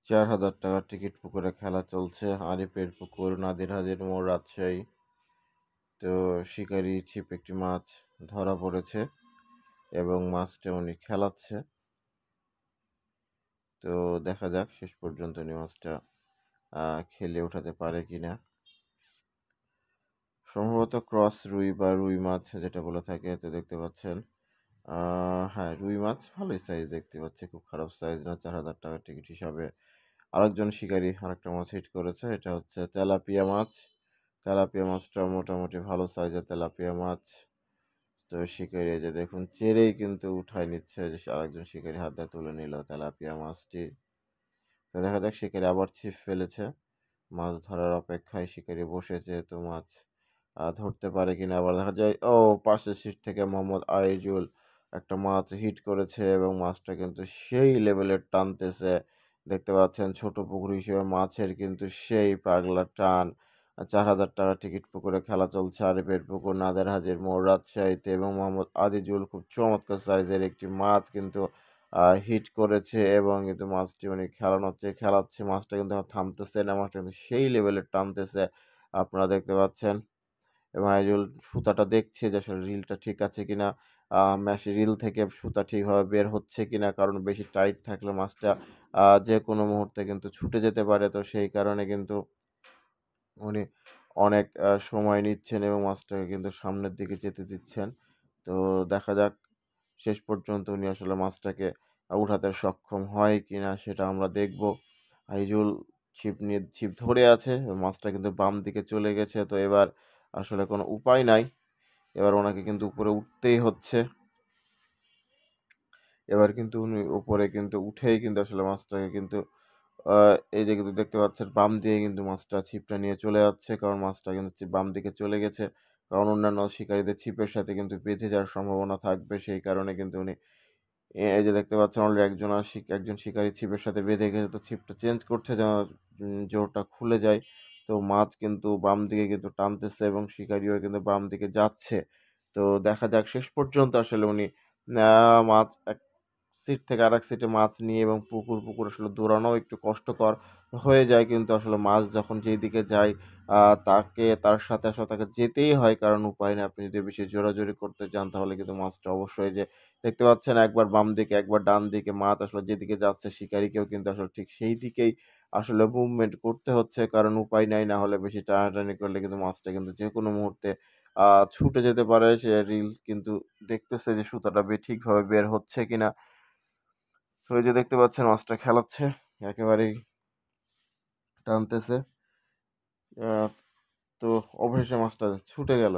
4,000 টাকার টিকিট পুকুরে খেলা চলছে আরিফের পুকুর নাদিরহাজির মোড় রাজশাহী। তো শিকারি ছিপ একটি মাছ ধরা পড়েছে এবং মাছটা উনি খেলাচ্ছে। তো দেখা যাক শেষ পর্যন্ত উনি মাছটা খেলে ওঠাতে পারে কিনা। সম্ভবত ক্রস রুই বা রুই মাছ যেটা বলে থাকে। তো দেখতে পাচ্ছেন হ্যাঁ, রুই মাছ ভালোই সাইজ দেখতে পাচ্ছি, খুব খারাপ সাইজ না 4,000 টাকার টিকিট হিসাবে। আরেকজন শিকারি আরেকটা মাছ হিট করেছে, এটা হচ্ছে তেলাপিয়া মাছ। তেলাপিয়া মাছটা মোটামুটি ভালো সাইজের তেলাপিয়া মাছ। তো শিকারি যে দেখুন চেরেই কিন্তু উঠায় নিচ্ছে, যে আরেকজন শিকারি হাতে তুলে নিল তেলাপিয়া মাছটি। তো দেখা যাক শিকারি আবার ছিপ ফেলেছে, মাছ ধরার অপেক্ষায় শিকারি বসেছে। তো মাছ ধরতে পারে কিনা। আবার দেখা যায় পাশের সিট থেকে মোহাম্মদ আইজুল একটা মাছ হিট করেছে এবং মাছটা কিন্তু সেই লেভেলের টানতেছে। দেখতে পাচ্ছেন ছোট পুকুর হিসেবে মাছের কিন্তু সেই পাগলা টান। 4,000 টাকার টিকিট পুকুরে খেলা চলছে আরিফের পুকুর নাদেরহাজির মোড় রাজশাহীতে এবং মোহাম্মদ আজিজুল খুব চমৎকার সাইজের একটি মাছ কিন্তু হিট করেছে এবং কিন্তু মাছটি উনি খেলাচ্ছে মাছটা কিন্তু থামতেছে না, মাছটা কিন্তু সেই লেভেলের টানতেছে আপনারা দেখতে পাচ্ছেন। এবং আইজুল সুতাটা দেখছে যে আসলে রিলটা ঠিক আছে কিনা, ম্যাশ রিল থেকে সুতা ঠিকভাবে বের হচ্ছে কিনা, কারণ বেশি টাইট থাকলে মাছটা যে কোনো মুহূর্তে কিন্তু ছুটে যেতে পারে। তো সেই কারণে কিন্তু উনি অনেক সময় নিচ্ছেন এবং মাছটাকে কিন্তু সামনের দিকে যেতে দিচ্ছেন। তো দেখা যাক শেষ পর্যন্ত উনি আসলে মাছটাকে উঠাতে সক্ষম হয় কিনা সেটা আমরা দেখব। আইজুল ছিপ ধরে আছে, মাছটা কিন্তু বাম দিকে চলে গেছে। তো এবার আসলে কোনো উপায় নাই, এবার ওনাকে কিন্তু উপরে উঠতেই হচ্ছে। এবার কিন্তু উনি উপরে কিন্তু উঠেই কিন্তু আসলে মাছটাকে কিন্তু এই যে কিন্তু দেখতে পাচ্ছেন বাম দিয়ে কিন্তু মাছটা ছিপটা নিয়ে চলে যাচ্ছে, কারণ মাছটা কিন্তু বাম দিকে চলে গেছে, কারণ অন্যান্য শিকারীদের ছিপের সাথে কিন্তু বেঁধে যাওয়ার সম্ভাবনা থাকবে। সেই কারণে কিন্তু উনি এই যে দেখতে পাচ্ছেন অলরেডি একজন শিকারী ছিপের সাথে বেঁধে গেছে। তো ছিপটা চেঞ্জ করছে যেন জোরটা খুলে যায়। তো মাছ কিন্তু বাম দিকে কিন্তু টানতেছে এবং শিকারিও কিন্তু বাম দিকে যাচ্ছে। তো দেখা যাক শেষ পর্যন্ত আসলে উনি মাছ এক সিট থেকে আরেক সিটে মাছ নিয়ে এবং পুকুর আসলে দৌড়ানোও একটু কষ্টকর হয়ে যায়, কিন্তু আসলে মাছ যখন যেদিকে যায় তার সাথে আসলে তাকে যেতেই হয়, কারণ উপায় নেই। আপনি যদি বেশি জোরাজুরি করতে চান তাহলে কিন্তু মাছটা অবশ্যই যে দেখতে পাচ্ছেন একবার বাম দিকে একবার ডান দিকে মাছ আসলে যেদিকে যাচ্ছে শিকারীকেও কিন্তু আসলে ঠিক সেই দিকেই আসলে মুভমেন্ট করতে হচ্ছে, কারণ উপায় নাই, না হলে বেশি টানাটানি করলে কিন্তু মাছটা কিন্তু যে কোনো মুহূর্তে ছুটে যেতে পারে। সে রিল কিন্তু দেখতেছে যে সুতাটা ঠিকভাবে বের হচ্ছে কিনা। তো এই যে দেখতে পাচ্ছেন মাছটা খেলাচ্ছে, একেবারেই টানতেছে। তো অবশেষে মাছটা ছুটে গেল।